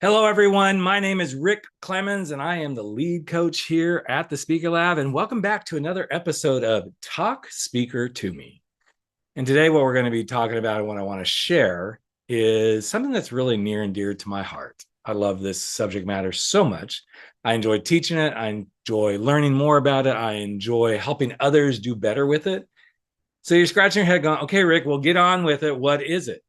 Hello, everyone. My name is Rick Clemons, and I am the lead coach here at the Speaker Lab. And welcome back to another episode of Talk Speaker to Me. And today, what we're going to be talking about and what I want to share is something that's really near and dear to my heart. I love this subject matter so much. I enjoy teaching it. I enjoy learning more about it. I enjoy helping others do better with it. So you're scratching your head going, okay, Rick, we'll get on with it. What is it?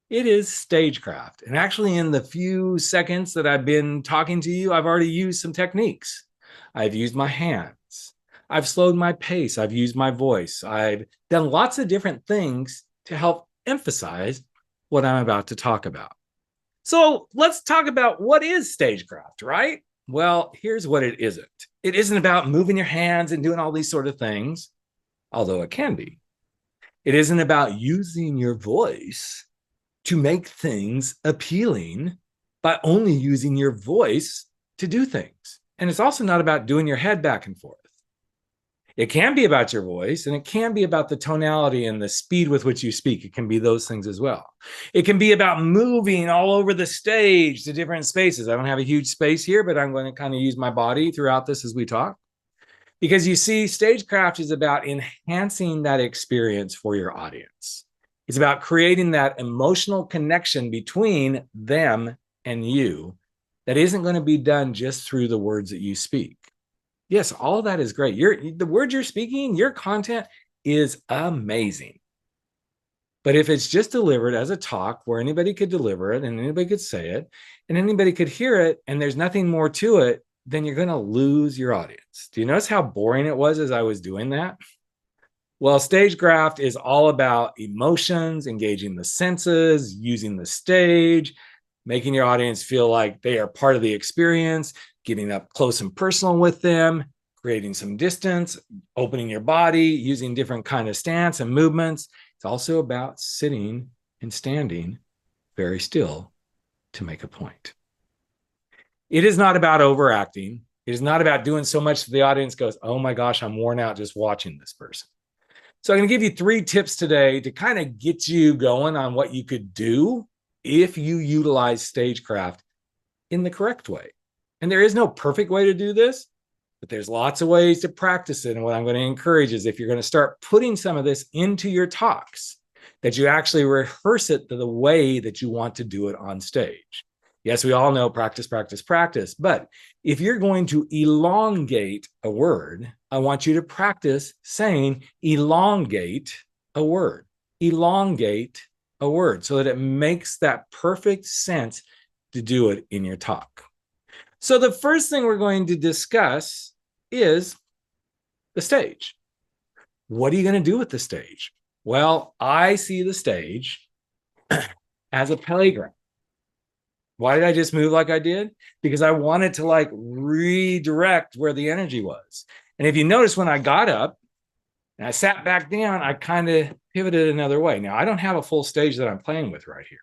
It is stagecraft. And actually, in the few seconds that I've been talking to you, I've already used some techniques. I've used my hands. I've slowed my pace. I've used my voice. I've done lots of different things to help emphasize what I'm about to talk about. So let's talk about what is stagecraft, right? Well, here's what it isn't. It isn't about moving your hands and doing all these sort of things, although it can be. It isn't about using your voice to make things appealing by only using your voice to do things. And it's also not about doing your head back and forth. It can be about your voice, and it can be about the tonality and the speed with which you speak. It can be those things as well. It can be about moving all over the stage to different spaces. I don't have a huge space here, but I'm going to kind of use my body throughout this as we talk. Because you see, stagecraft is about enhancing that experience for your audience. It's about creating that emotional connection between them and you that isn't going to be done just through the words that you speak. Yes, all of that is great. The words you're speaking, your content is amazing. But if it's just delivered as a talk where anybody could deliver it and anybody could say it and anybody could hear it and there's nothing more to it, then you're going to lose your audience. Do you notice how boring it was as I was doing that? Well, stagecraft is all about emotions, engaging the senses, using the stage, making your audience feel like they are part of the experience, getting up close and personal with them, creating some distance, opening your body, using different kind of stance and movements. It's also about sitting and standing very still to make a point. It is not about overacting. It is not about doing so much that the audience goes, oh my gosh, I'm worn out just watching this person. So I'm going to give you 3 tips today to kind of get you going on what you could do if you utilize stagecraft in the correct way. And there is no perfect way to do this, but there's lots of ways to practice it. And what I'm going to encourage is if you're going to start putting some of this into your talks, that you actually rehearse it the way that you want to do it on stage. Yes, we all know practice, practice, practice. But if you're going to elongate a word, I want you to practice saying elongate a word. Elongate a word so that it makes that perfect sense to do it in your talk. So the first thing we're going to discuss is the stage. What are you going to do with the stage? Well, I see the stage as a playground. Why did I just move like I did? Because I wanted to like redirect where the energy was. And if you notice, when I got up and I sat back down, I kind of pivoted another way. Now, I don't have a full stage that I'm playing with right here.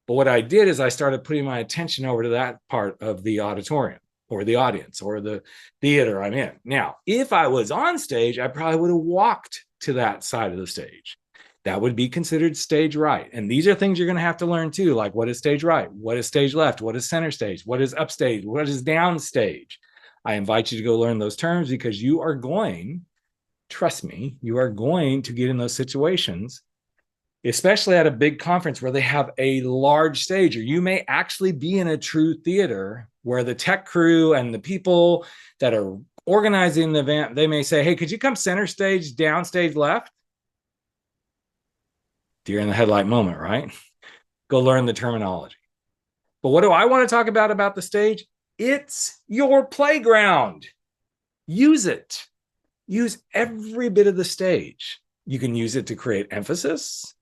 But what I did is I started putting my attention over to that part of the auditorium or the audience or the theater I'm in. Now, if I was on stage, I probably would have walked to that side of the stage. That would be considered stage right. And these are things you're going to have to learn too, like what is stage right? What is stage left? What is center stage? What is upstage? What is downstage? I invite you to go learn those terms because you are going, trust me, you are going to get in those situations, especially at a big conference where they have a large stage, or you may actually be in a true theater where the tech crew and the people that are organizing the event, they may say, hey, could you come center stage, downstage left? Deer in the headlight moment, right? Go learn the terminology. But what do I want to talk about the stage? It's your playground. Use it. Use every bit of the stage. You can use it to create emphasis.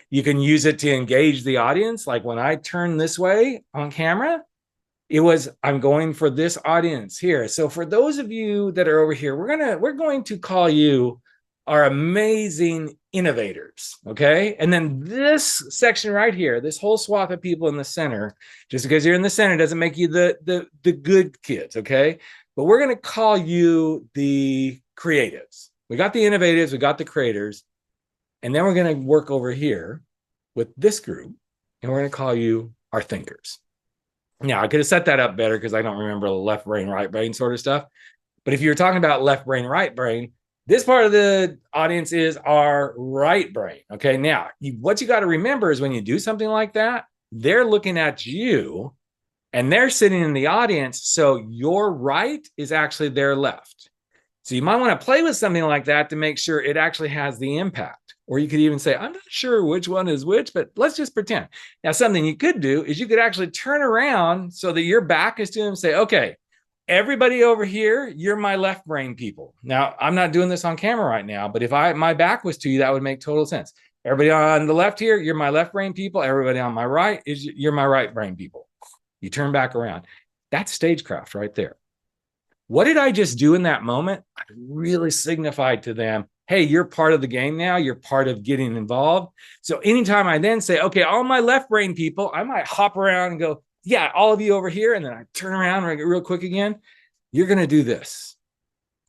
You can use it to engage the audience. Like when I turn this way on camera, it was, I'm going for this audience here. So for those of you that are over here, we're going to call you our amazing innovators, okay? And then this section right here, this whole swath of people in the center, just because you're in the center doesn't make you the good kids, okay? But we're going to call you the creatives. We got the innovators, we got the creators, and then we're going to work over here with this group, and we're going to call you our thinkers. Now, I could have set that up better because I don't remember the left brain, right brain sort of stuff. But if you're talking about left brain, right brain, this part of the audience is our right brain. Okay. Now, what you got to remember is when you do something like that, they're looking at you and they're sitting in the audience. So your right is actually their left. So you might want to play with something like that to make sure it actually has the impact. Or you could even say, I'm not sure which one is which, but let's just pretend. Now, something you could do is you could actually turn around so that your back is to them and say, okay, everybody over here, you're my left brain people. Now, I'm not doing this on camera right now, but if my back was to you, that would make total sense. Everybody on the left here, you're my left brain people. Everybody on my right you're my right brain people. You turn back around. That's stagecraft right there. What did I just do in that moment? I really signified to them, hey, you're part of the game now. You're part of getting involved. So anytime I then say, okay, all my left brain people, I might hop around and go, yeah, all of you over here. And then I turn around real quick again. You're going to do this.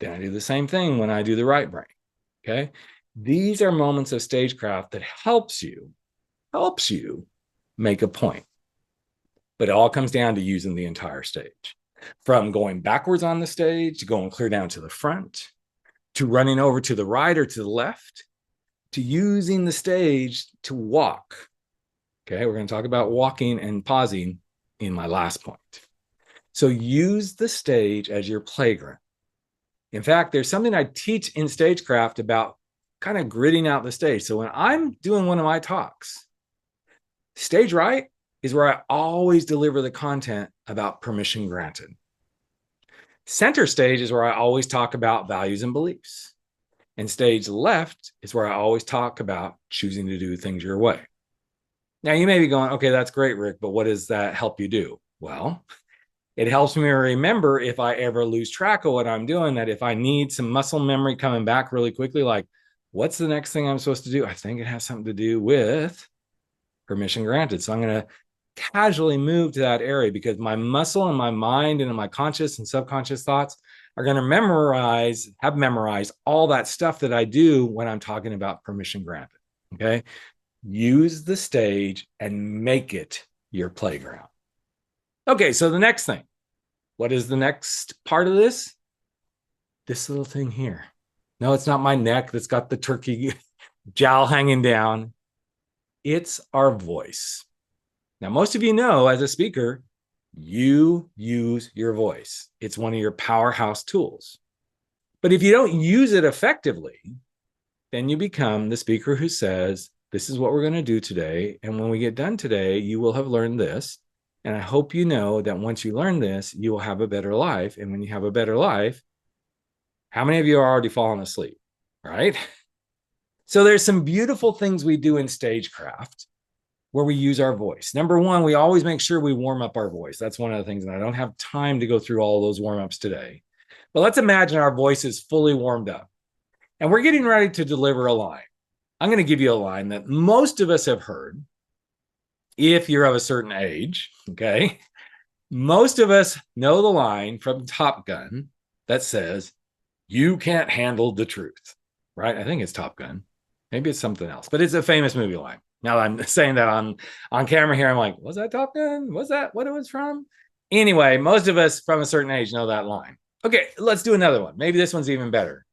Then I do the same thing when I do the right brain. Okay. These are moments of stagecraft that helps you make a point. But it all comes down to using the entire stage. From going backwards on the stage to going clear down to the front, to running over to the right or to the left, to using the stage to walk. Okay, we're going to talk about walking and pausing in my last point. So use the stage as your playground. In fact, there's something I teach in Stagecraft about kind of gridding out the stage. So when I'm doing one of my talks, stage right is where I always deliver the content about permission granted. Center stage is where I always talk about values and beliefs. And stage left is where I always talk about choosing to do things your way. Now, you may be going, okay, that's great, Rick, but what does that help you do? Well, it helps me remember if I ever lose track of what I'm doing, that if I need some muscle memory coming back really quickly, like, what's the next thing I'm supposed to do? I think it has something to do with permission granted. So I'm going to casually move to that area because my muscle and my mind and my conscious and subconscious thoughts are going to have memorized all that stuff that I do when I'm talking about permission granted. Okay. Use the stage and make it your playground. Okay. So the next thing, what is the next part of this? This little thing here. No, it's not my neck that's got the turkey jowl hanging down. It's our voice. Now, most of you know, as a speaker, you use your voice. It's one of your powerhouse tools. But if you don't use it effectively, then you become the speaker who says, this is what we're going to do today. And when we get done today, you will have learned this. And I hope you know that once you learn this, you will have a better life. And when you have a better life, how many of you are already falling asleep, right? So there's some beautiful things we do in Stagecraft where we use our voice. Number one, we always make sure we warm up our voice. That's one of the things, and I don't have time to go through all those warm-ups today. But let's imagine our voice is fully warmed up and we're getting ready to deliver a line. I'm going to give you a line that most of us have heard if you're of a certain age, okay? Most of us know the line from Top Gun that says, you can't handle the truth, right? I think it's Top Gun. Maybe it's something else, but it's a famous movie line. Now that I'm saying that on camera here, I'm like, was that Top Gun? Was that what it was from? Anyway, most of us from a certain age know that line. Okay, let's do another one. Maybe this one's even better.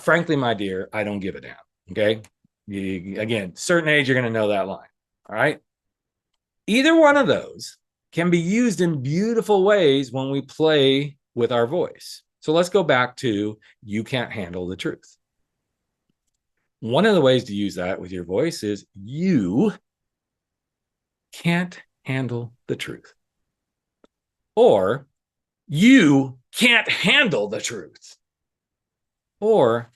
Frankly, my dear, I don't give a damn. Okay. Again, certain age, you're going to know that line. All right. Either one of those can be used in beautiful ways when we play with our voice. So let's go back to you can't handle the truth. One of the ways to use that with your voice is you can't handle the truth. Or you can't handle the truth. Or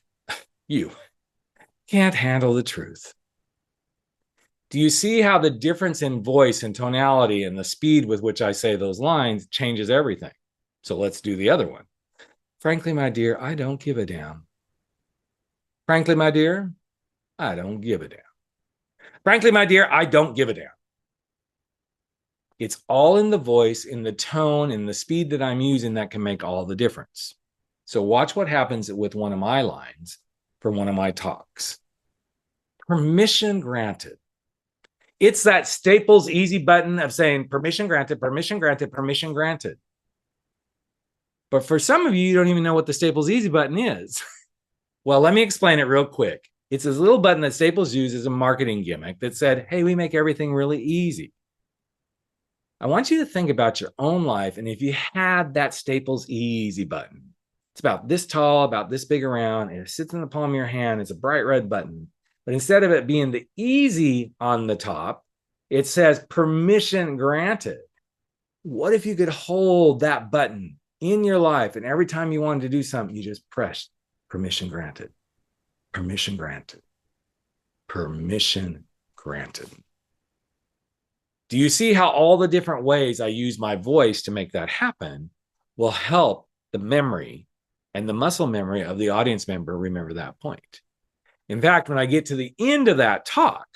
you can't handle the truth. Do you see how the difference in voice and tonality and the speed with which I say those lines changes everything? So let's do the other one. Frankly, my dear, I don't give a damn. Frankly, my dear, I don't give a damn. Frankly, my dear, I don't give a damn. It's all in the voice, in the tone, in the speed that I'm using that can make all the difference. So watch what happens with one of my lines for one of my talks. Permission granted. It's that Staples easy button of saying permission granted, permission granted, permission granted. But for some of you, you don't even know what the Staples easy button is. Well, let me explain it real quick. It's this little button that Staples used as a marketing gimmick that said, hey, we make everything really easy. I want you to think about your own life. And if you had that Staples easy button, it's about this tall, about this big around, and it sits in the palm of your hand. It's a bright red button. But instead of it being the easy on the top, it says permission granted. What if you could hold that button in your life and every time you wanted to do something, you just pressed permission granted, permission granted, permission granted. Do you see how all the different ways I use my voice to make that happen will help the memory and the muscle memory of the audience member remember that point? In fact, when I get to the end of that talk,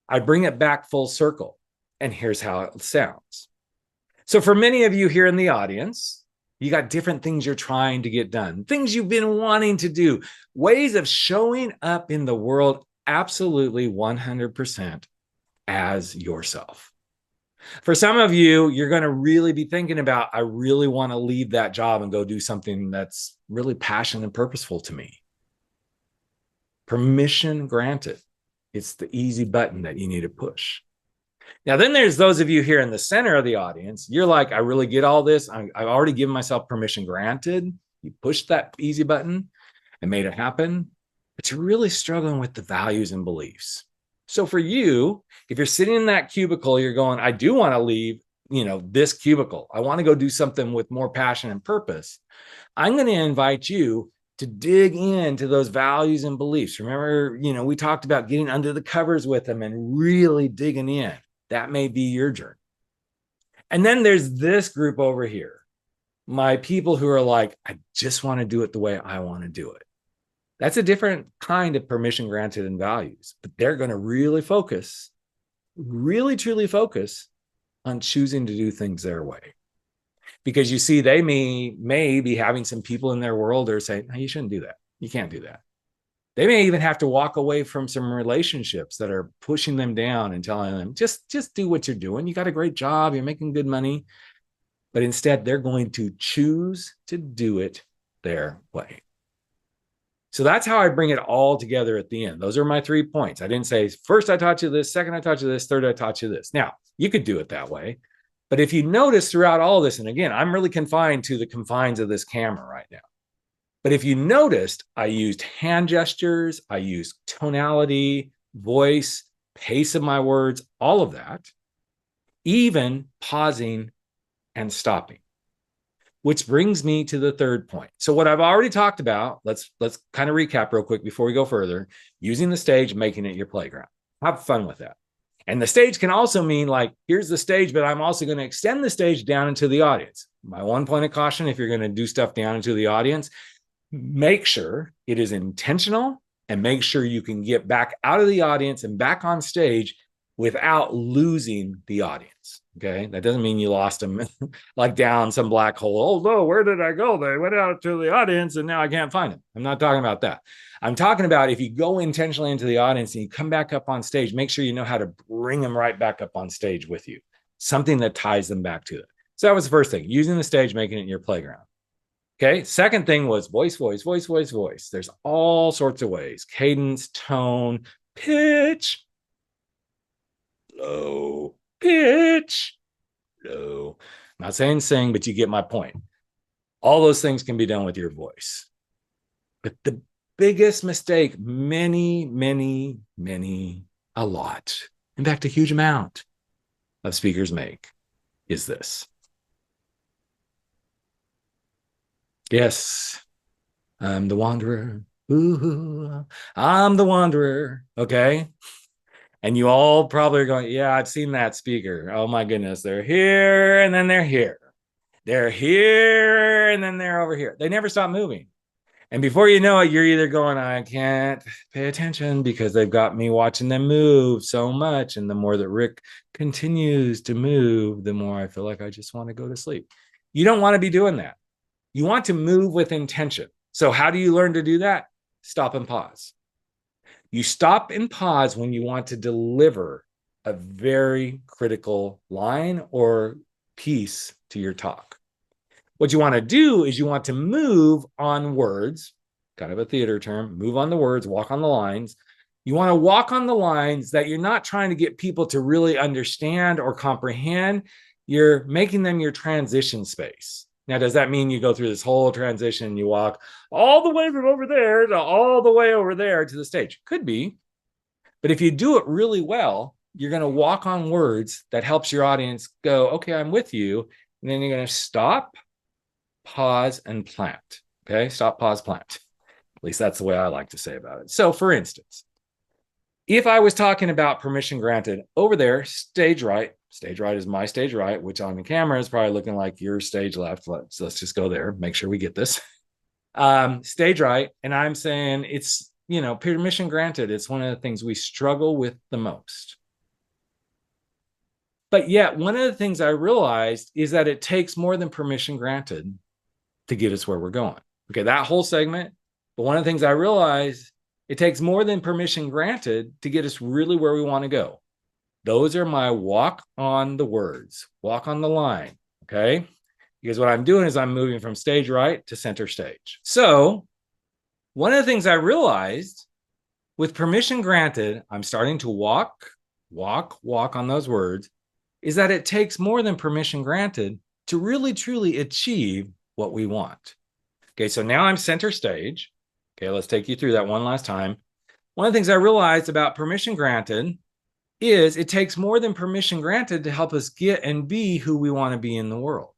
I bring it back full circle. And here's how it sounds. So for many of you here in the audience, you got different things you're trying to get done, things you've been wanting to do, ways of showing up in the world absolutely 100% as yourself. For some of you, you're going to really be thinking about, I really want to leave that job and go do something that's really passionate and purposeful to me. Permission granted. It's the easy button that you need to push. Now, then there's those of you here in the center of the audience. You're like, I really get all this. I've already given myself permission granted. You pushed that easy button and made it happen, but you're really struggling with the values and beliefs. So for you, if you're sitting in that cubicle, you're going, I do want to leave, this cubicle. I want to go do something with more passion and purpose. I'm going to invite you to dig into those values and beliefs. Remember, we talked about getting under the covers with them and really digging in. That may be your journey. And then there's this group over here, my people who are like, I just want to do it the way I want to do it. That's a different kind of permission granted and values, but they're going to really focus, really truly focus on choosing to do things their way. Because you see, they may be having some people in their world that are saying, no, you shouldn't do that. You can't do that. They may even have to walk away from some relationships that are pushing them down and telling them, just do what you're doing. You got a great job. You're making good money. But instead, they're going to choose to do it their way. So that's how I bring it all together at the end. Those are my 3 points. I didn't say, first I taught you this, second I taught you this, third I taught you this. Now, you could do it that way. But if you notice throughout all this, and again, I'm really confined to the confines of this camera right now. But if you noticed, I used hand gestures, I used tonality, voice, pace of my words, all of that, even pausing and stopping. Which brings me to the third point. So what I've already talked about, let's kind of recap real quick before we go further. Using the stage, making it your playground. Have fun with that. And the stage can also mean like, here's the stage, but I'm also going to extend the stage down into the audience. My one point of caution, if you're going to do stuff down into the audience, make sure it is intentional and make sure you can get back out of the audience and back on stage without losing the audience. Okay. That doesn't mean you lost them like down some black hole. Oh, no, where did I go? They went out to the audience and now I can't find them. I'm not talking about that. I'm talking about if you go intentionally into the audience and you come back up on stage, make sure you know how to bring them right back up on stage with you. Something that ties them back to it. So that was the first thing, using the stage, making it your playground. Okay. Second thing was voice, voice, voice, voice, voice. There's all sorts of ways: cadence, tone, pitch, low, pitch, low. I'm not saying sing, but you get my point. All those things can be done with your voice. But the biggest mistake a lot, in fact, a huge amount of speakers make is this. Yes, I'm the wanderer. Ooh, I'm the wanderer. Okay. And you all probably are going, yeah, I've seen that speaker. Oh my goodness. They're here and then they're here. They're here and then they're over here. They never stop moving. And before you know it, you're either going, I can't pay attention because they've got me watching them move so much. And the more that Rick continues to move, the more I feel like I just want to go to sleep. You don't want to be doing that. You want to move with intention. So how do you learn to do that? Stop and pause. You stop and pause when you want to deliver a very critical line or piece to your talk. What you want to do is you want to move on words, kind of a theater term, move on the words, walk on the lines. You want to walk on the lines that you're not trying to get people to really understand or comprehend. You're making them your transition space. Now, does that mean you go through this whole transition and you walk all the way from over there to all the way over there to the stage? Could be. But if you do it really well, you're going to walk on words that helps your audience go, okay, I'm with you. And then you're going to stop, pause, and plant. Okay, stop, pause, plant. At least that's the way I like to say about it. So for instance, if I was talking about permission granted over there, stage right is my stage right, which on the camera is probably looking like your stage left. Let's just go there, make sure we get this. Stage right. And I'm saying it's, permission granted. It's one of the things we struggle with the most. But yet, one of the things I realized is that it takes more than permission granted to get us where we're going. Okay, that whole segment. But one of the things I realized, it takes more than permission granted to get us really where we want to go. Those are my walk on the words, walk on the line. Okay, because what I'm doing is I'm moving from stage right to center stage. So one of the things I realized with permission granted, I'm starting to walk on those words, is that it takes more than permission granted to really, truly achieve what we want. Okay, so now I'm center stage. Okay, let's take you through that one last time. One of the things I realized about permission granted is it takes more than permission granted to help us get and be who we want to be in the world,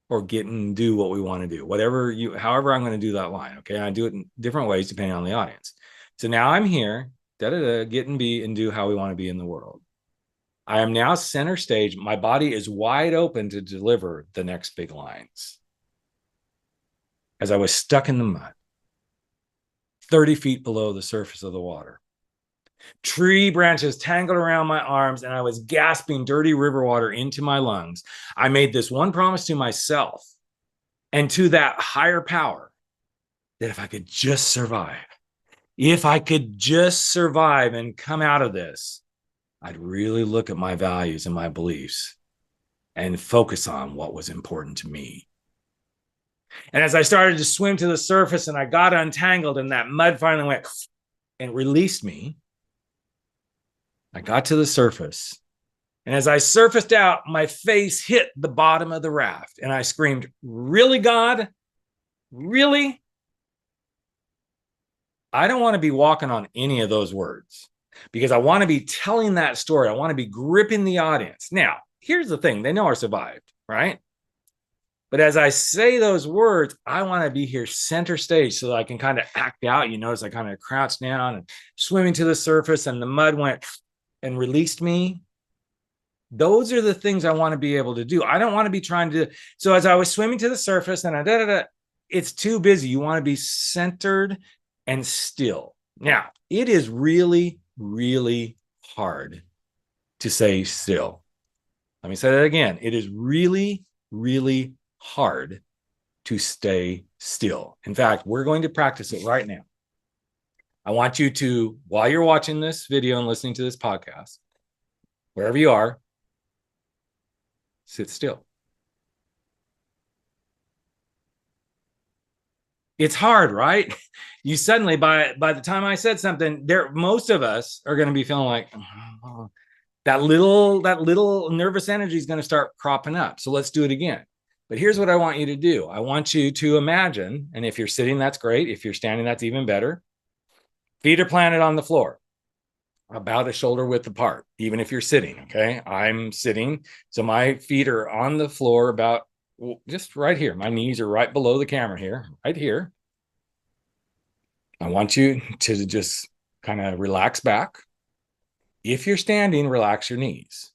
or get and do what we want to do, however I'm going to do that line. Okay, I do it in different ways depending on the audience. So now I'm here, get and be and do how we want to be in the world. I am now center stage. My body is wide open to deliver the next big lines. As I was stuck in the mud, 30 feet below the surface of the water, tree branches tangled around my arms, and I was gasping dirty river water into my lungs. I made this one promise to myself and to that higher power that if I could just survive and come out of this, I'd really look at my values and my beliefs and focus on what was important to me. And as I started to swim to the surface and I got untangled and that mud finally went and released me, I got to the surface. And as I surfaced out, my face hit the bottom of the raft and I screamed, "Really, God? Really?" I don't want to be walking on any of those words because I want to be telling that story. I want to be gripping the audience. Now, here's the thing. They know I survived, right? But as I say those words, I want to be here center stage so that I can kind of act out. You notice I kind of crouched down and swimming to the surface and the mud went and released me. Those are the things I want to be able to do. I don't want to be trying to. So as I was swimming to the surface and it's too busy. You want to be centered and still. Now, it is really, really hard to say still. Let me say that again. It is really, really hard to stay still. In fact, we're going to practice it right now. I want you to, while you're watching this video and listening to this podcast, wherever you are, sit still. It's hard, right? You suddenly, by the time I said something, most of us are going to be feeling like, oh, that little nervous energy is going to start cropping up. So let's do it again. But here's what I want you to do. I want you to imagine, and if you're sitting, that's great. If you're standing, that's even better. Feet are planted on the floor, about a shoulder width apart, even if you're sitting, okay? I'm sitting, so my feet are on the floor about just right here. My knees are right below the camera here, right here. I want you to just kind of relax back. If you're standing, relax your knees.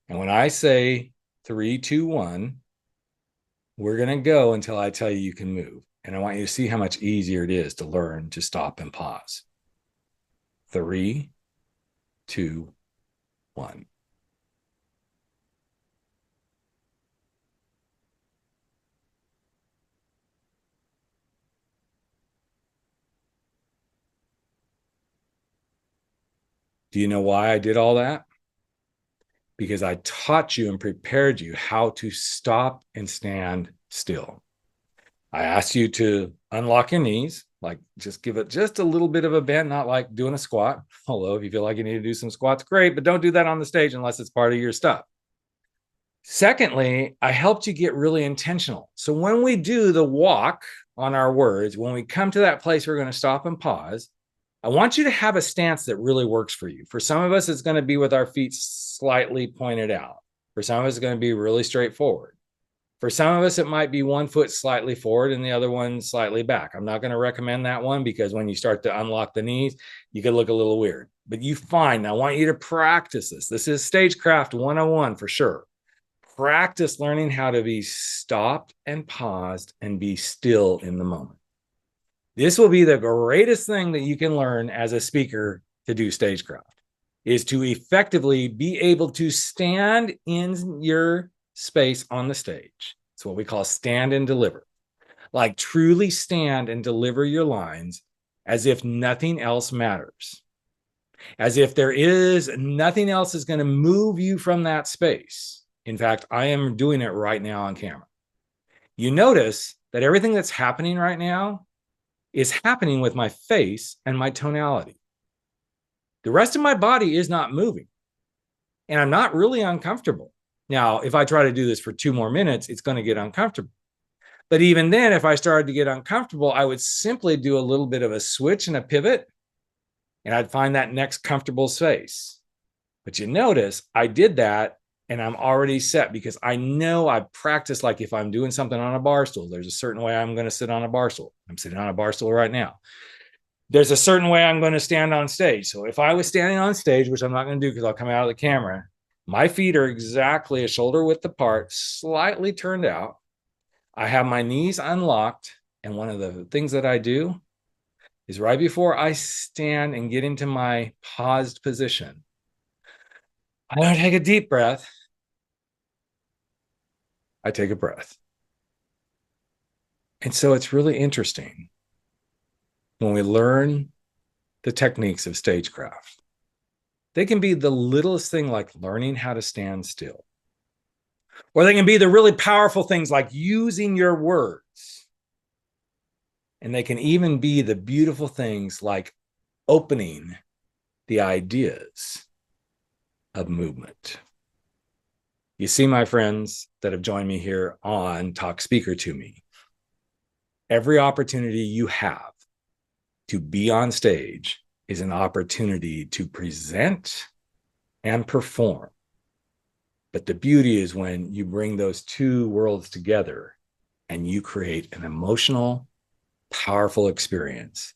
And when I say 3, 2, 1, we're going to go until I tell you you can move. And I want you to see how much easier it is to learn to stop and pause. 3, 2, 1. Do you know why I did all that? Because I taught you and prepared you how to stop and stand still. I asked you to unlock your knees, like just give it just a little bit of a bend, not like doing a squat. Although if you feel like you need to do some squats, great, but don't do that on the stage unless it's part of your stuff. Secondly, I helped you get really intentional. So when we do the walk on our words, when we come to that place, we're going to stop and pause. I want you to have a stance that really works for you. For some of us, it's going to be with our feet slightly pointed out. For some of us, it's going to be really straightforward. For some of us, it might be one foot slightly forward and the other one slightly back. I'm not going to recommend that one because when you start to unlock the knees, you could look a little weird. But you find, I want you to practice this. This is Stagecraft 101 for sure. Practice learning how to be stopped and paused and be still in the moment. This will be the greatest thing that you can learn as a speaker to do stagecraft, is to effectively be able to stand in your space on the stage. It's what we call stand and deliver. Like truly stand and deliver your lines as if nothing else matters. As if there is nothing else is going to move you from that space. In fact, I am doing it right now on camera. You notice that everything that's happening right now is happening with my face and my tonality. The rest of my body is not moving, and I'm not really uncomfortable. Now, if I try to do this for 2 more minutes, it's going to get uncomfortable. But even then, if I started to get uncomfortable, I would simply do a little bit of a switch and a pivot, and I'd find that next comfortable space. But you notice I did that, and I'm already set because I know I practice. Like if I'm doing something on a bar stool, there's a certain way I'm going to sit on a bar stool. I'm sitting on a bar stool right now. There's a certain way I'm going to stand on stage. So if I was standing on stage, which I'm not going to do because I'll come out of the camera, my feet are exactly a shoulder width apart, slightly turned out. I have my knees unlocked. And one of the things that I do is right before I stand and get into my paused position, I don't take a deep breath. I take a breath. And so it's really interesting when we learn the techniques of stagecraft. They can be the littlest thing like learning how to stand still. Or they can be the really powerful things like using your words. And they can even be the beautiful things like opening the ideas of movement. You see, my friends that have joined me here on Talk Speaker to Me, every opportunity you have to be on stage is an opportunity to present and perform. But the beauty is when you bring those two worlds together and you create an emotional, powerful experience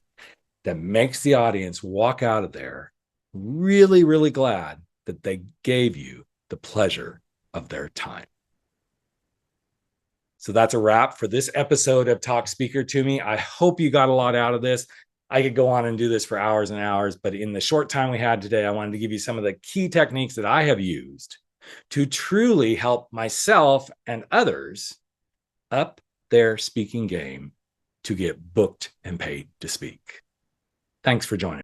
that makes the audience walk out of there really, really glad that they gave you the pleasure of their time. So that's a wrap for this episode of Talk Speaker to Me. I hope you got a lot out of this. I could go on and do this for hours and hours, but in the short time we had today, I wanted to give you some of the key techniques that I have used to truly help myself and others up their speaking game to get booked and paid to speak. Thanks for joining.